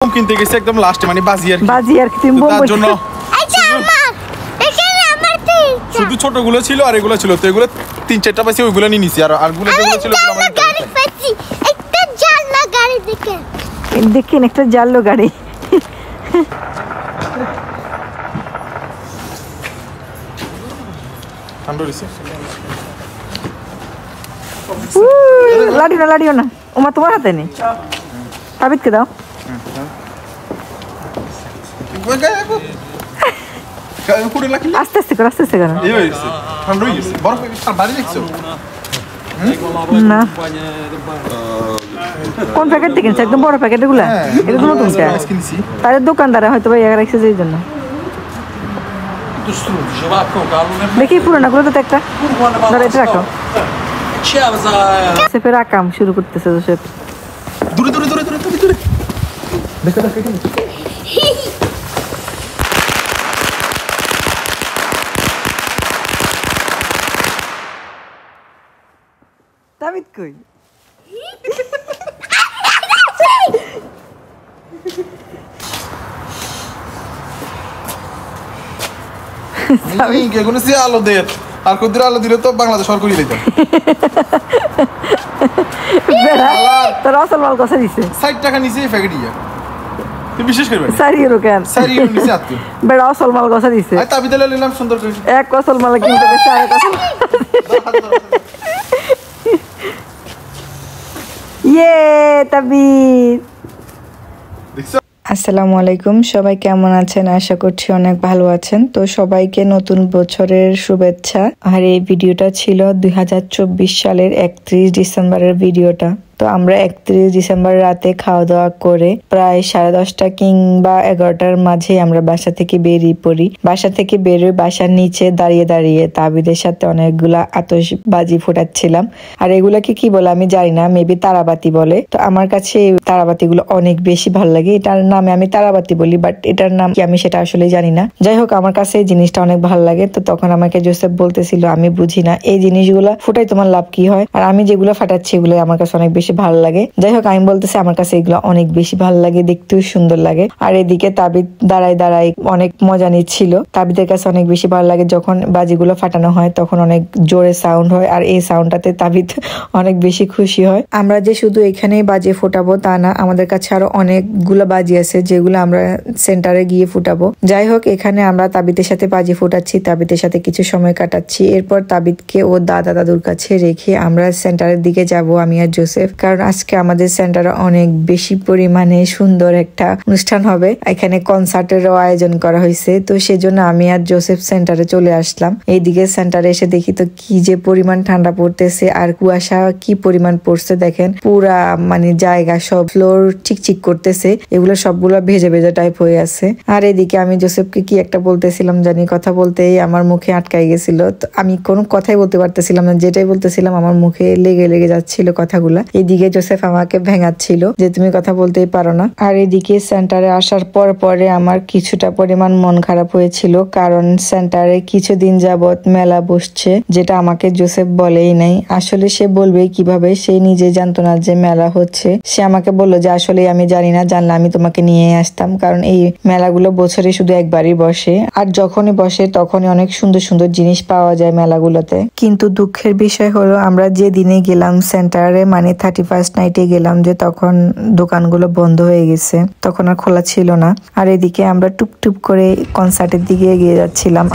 Bomb কিনতে গেছে একদম লাস্টে মানে বাজি আর কি বোম তার জন্য শুধু ছোটগুলো ছিল আর এগুলো ছিল তো এগুলো 3-4টা পাইছি ওইগুলো নিয়ে নিছি আর গুলো যেগুলো ছিল একটা জাল্লা গাড়ি দেখেন একটা জাল্লো গাড়ি লাড়িও না ওমা তোমার হাতে নেই আবিদকে দাও আস্তে আস্তে করো না কোন প্যাকেট থেকে একদম বড় প্যাকেট এগুলো এগুলো নতুনটা তাদের দোকানদারে হয়তো ভাই রাখছে এই জন্য দেখি পুরোনাগুলো তো একটা ধরে এটা রাখো সেফের আকাম শুরু করতেছে জোসেফ দূরে দেখো তাবিদ কই আলো দে আর কদিন আলো দিলে তো বাংলাদেশ সরকারি লেখা তোর আসল মাল কথা দিছে 60 টাকা নিচে প্যাকেট ইয়া তুই বিশেষ করবে সারিরো কেন সারিরো নিচে আত্ম বেড়া আসল মাল কথা দিছে আই তাবিদ নিলাম সুন্দর করে এক আসল মাল কিনতে গেছে আর আসল ইয়ে তাবিদ আসসালামু আলাইকুম সবাই কেমন আছেন আশা করছি অনেক ভালো আছেন তো সবাইকে নতুন বছরের শুভেচ্ছা আর এই ভিডিওটা ছিল 2024 সালের 31 ডিসেম্বরের ভিডিওটা তো আমরা 31 ডিসেম্বর রাতে খাওয়া দাওয়া করে প্রায় 10:30 কিংবা 11টার মাঝে আমরা বাসা থেকে বেরিয়ে পড়ি বাসা থেকে বেরোয় বাসার নিচে দাঁড়িয়ে তাবিদের সাথে অনেকগুলা আতশবাজি ফোটাচ্ছিলাম আর এগুলাকে কি বলে আমি জানি না মেবি তারাবাতি বলে তো আমার কাছে এই তারাবাতিগুলো অনেক বেশি ভালো লাগে এটার নামে আমি তারাবাতি বলি বাট এটার নাম কি আমি সেটা আসলে জানি না যাই হোক আমার কাছে এই জিনিসটা অনেক ভালো লাগে তো তখন আমাকে জোসেফ বলতেছিল আমি বুঝি না এই জিনিসগুলা ফুটাই তোমার লাভ কি হয় আর আমি যেগুলো ফাটাচ্ছি এগুলো আমার কাছে অনেক বেশি ভালো লাগে যাই হোক আমি বলতেছি আমার কাছে এগুলো অনেক বেশি ভালো লাগে দেখতেও সুন্দর লাগে আর এদিকে তাবিদ দাঁড়ায় অনেক মজা নিচ্ছিল তাবিদের কাছে অনেক বেশি ভালো লাগে যখন বাজিগুলো ফাটানো হয় তখন অনেক জোরে সাউন্ড হয় আর এই সাউন্ডটাতে তাবিদ অনেক বেশি খুশি হয় আমরা যে শুধু এখানেই বাজি ফোটাবো তা না আমাদের কাছে আরো অনেকগুলো বাজি আছে যেগুলো আমরা সেন্টারে গিয়ে ফুটাবো যাই হোক এখানে আমরা তাবিদের সাথে বাজি ফোটাচ্ছি তাবিদের সাথে কিছু সময় কাটাচ্ছি এরপর তাবিদকে ও দাদুর কাছে রেখে আমরা সেন্টারের দিকে যাব আমি আর জোসেফ কারণ আজকে আমাদের সেন্টারে অনেক বেশি পরিমাণে সুন্দর একটা অনুষ্ঠান হবে এখানে কনসার্টেরও আয়োজন করা হয়েছে তো সেজন্য আমি আর জোসেফ সেন্টারে চলে আসলাম এইদিকে সেন্টারে এসে দেখি তো কি যে পরিমাণ ঠান্ডা পড়তেছে আর কুয়াশা কি পরিমাণ পড়ছে দেখেন পুরা মানে জায়গা সব ফ্লোর চিকচিক করতেছে এগুলো সবগুলো ভেজে টাইপ হয়ে আছে আর এদিকে আমি জোসেফকে কি একটা বলতেছিলাম জানি কথা বলতেই আমার মুখে আটকাই গেছিল তো আমি কোনো কথাই বলতে পারতেছিলাম না যেটাই বলতেছিলাম আমার মুখে লেগে যাচ্ছিল কথাগুলা এদিকে জোসেফ আমাকে ভেঙাচ্ছিল যে তুমি কথা বলতেই পারো না আর এদিকে সেন্টারে আসার পরে আমার কিছুটা পরিমাণ মন খারাপ হয়েছিল কারণ সেন্টারে কিছুদিন যাবত মেলা বসছে যেটা আমাকে জোসেফ বলেই নাই আসলে সে বলবে কিভাবে সে নিজে জানতো না যে মেলা হচ্ছে সে আমাকে বললো যে আসলে আমি জানি না জানলে আমি তোমাকে নিয়ে আসতাম কারণ এই মেলাগুলো বছরে শুধু একবারই বসে আর যখনই বসে তখনই অনেক সুন্দর সুন্দর জিনিস পাওয়া যায় মেলাগুলোতে কিন্তু দুঃখের বিষয় হলো আমরা যে দিনে গেলাম সেন্টারে মানে 31st নাইটে গেলাম যে তখন দোকানগুলো বন্ধ হয়ে গেছে তখন আর খোলা ছিল না আর এদিকে আমরা টুপ করে কনসার্টের দিকে এগিয়ে যাচ্ছিলাম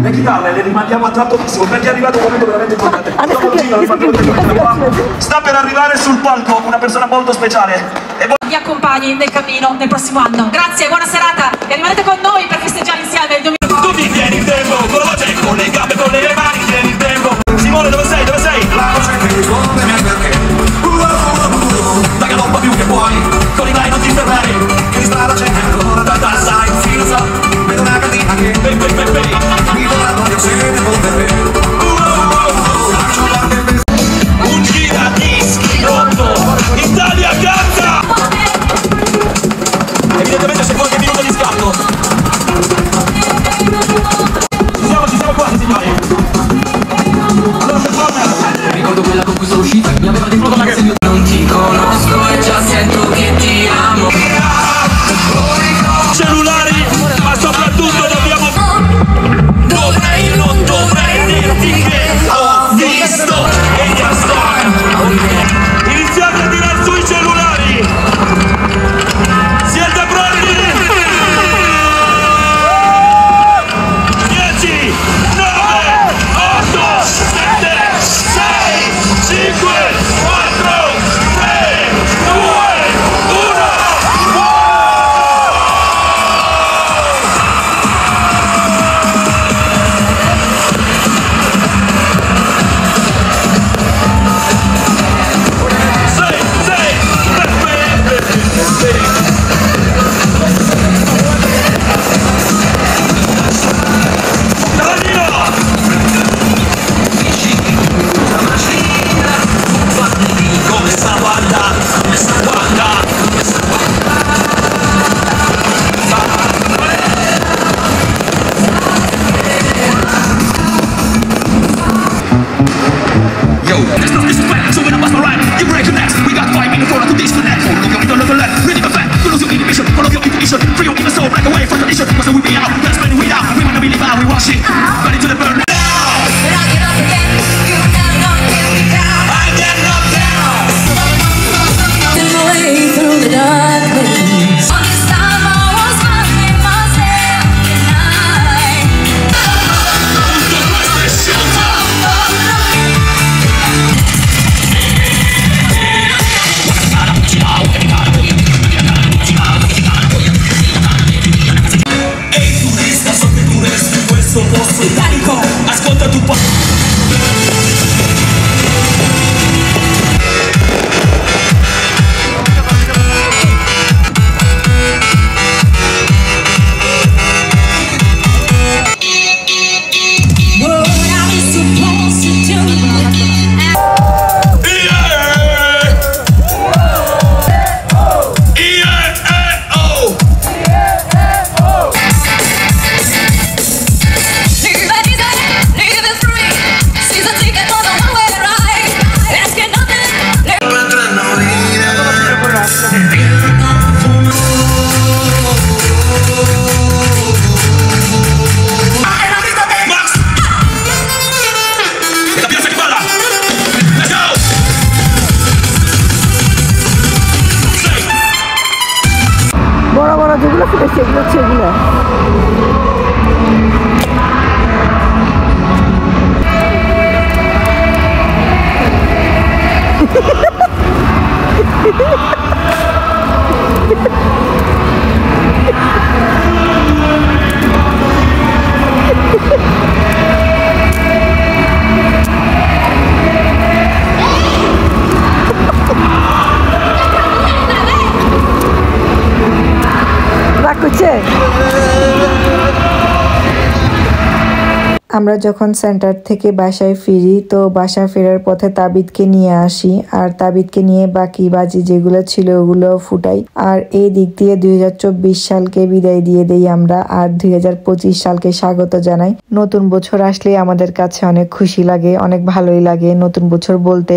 le chitarre le rimandiamo a tra pochissimo perché è arrivato un momento veramente importante. Sta per arrivare sul palco una persona molto speciale e Vi accompagni nel cammino nel prossimo anno. Grazie, buona serata e rimanete con noi per festeggiare insieme il 2000. tu ti tieni il tempo, con la voce, con le gambe, con le mani, tieni il tempo. Simone, dove sei? Dove sei? La voce che risponde perché dai galoppa più che puoi, con i dai non ti fermare, che di strada c'è ancora da danzare in fila, vedo una cantina che mi vorranno piacere con te. Un giradischi rotto, Italia canta! Evidentemente c'è qualche minuto di scatto. Ci siamo quasi, signori. Allora, performer. Ricordo quella con cui sono uscita, mi aveva detto che se io non ti conosco e già sento che ti amo. Cellulari, ma soprattutto dobbiamo... non dovrei dirti che ho visto e già sto. Iniziate a tirare sui cellulari. Siete pronti? 10, 9, 8, 7, 6, 5, 4, 3, 2, আমরা যখন centre থেকে বাসায় ফিরি তো বাসা ফেরার পথে তাবিদকে নিয়ে আসি আর তাবিদকে নিয়ে বাকি বাজি যেগুলো ছিল ওগুলো ফুটাই আর এই দিক দিয়ে 2024 সালকে বিদায় দিয়ে দেই আমরা আর 2025 সালকে স্বাগত জানাই। নতুন বছর আসলে আমাদের কাছে অনেক খুশি লাগে, অনেক ভালোই লাগে। নতুন বছর বলতে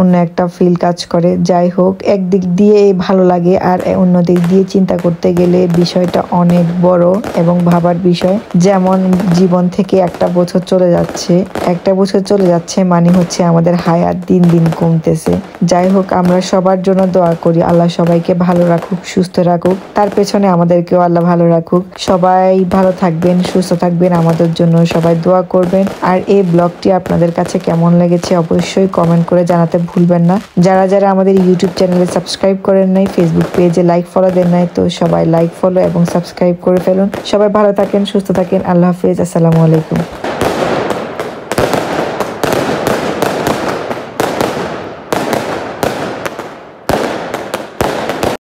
অন্য একটা ফিল কাজ করে। যাই হোক, একদিক দিয়ে ভালো লাগে আর অন্য দিক দিয়ে চিন্তা করতে গেলে বিষয়টা অনেক বড় এবং ভাবার বিষয়। যেমন জীবন থেকে একটা বছর চলে যাচ্ছে। একটা বছর চলে যাচ্ছে মানে হচ্ছে আমাদের হায়াত দিন দিন কমতেছে। যাই হোক, আমরা সবার জন্য দোয়া করি আল্লাহ সবাইকে ভালো রাখুক, সুস্থ রাখুক, তার পেছনে আমাদেরকেও আল্লাহ ভালো রাখুক। সবাই ভালো থাকবেন, সুস্থ থাকবেন, আমাদের জন্য সবাই দোয়া করবেন। আর এই ব্লগটি আপনাদের কাছে কেমন লেগেছে অবশ্যই কমেন্ট করে জানাতে ভুলবেন না। যারা যারা আমাদের ইউটিউব চ্যানেলে সাবস্ক্রাইব করেন নাই, ফেসবুক পেজে লাইক ফলো দেন নাই, তো সবাই লাইক ফলো এবং সাবস্ক্রাইব করে ফেলুন। সবাই ভালো থাকেন, সুস্থ থাকেন। আল্লাহ হাফেজ, আসসালামু আলাইকুম।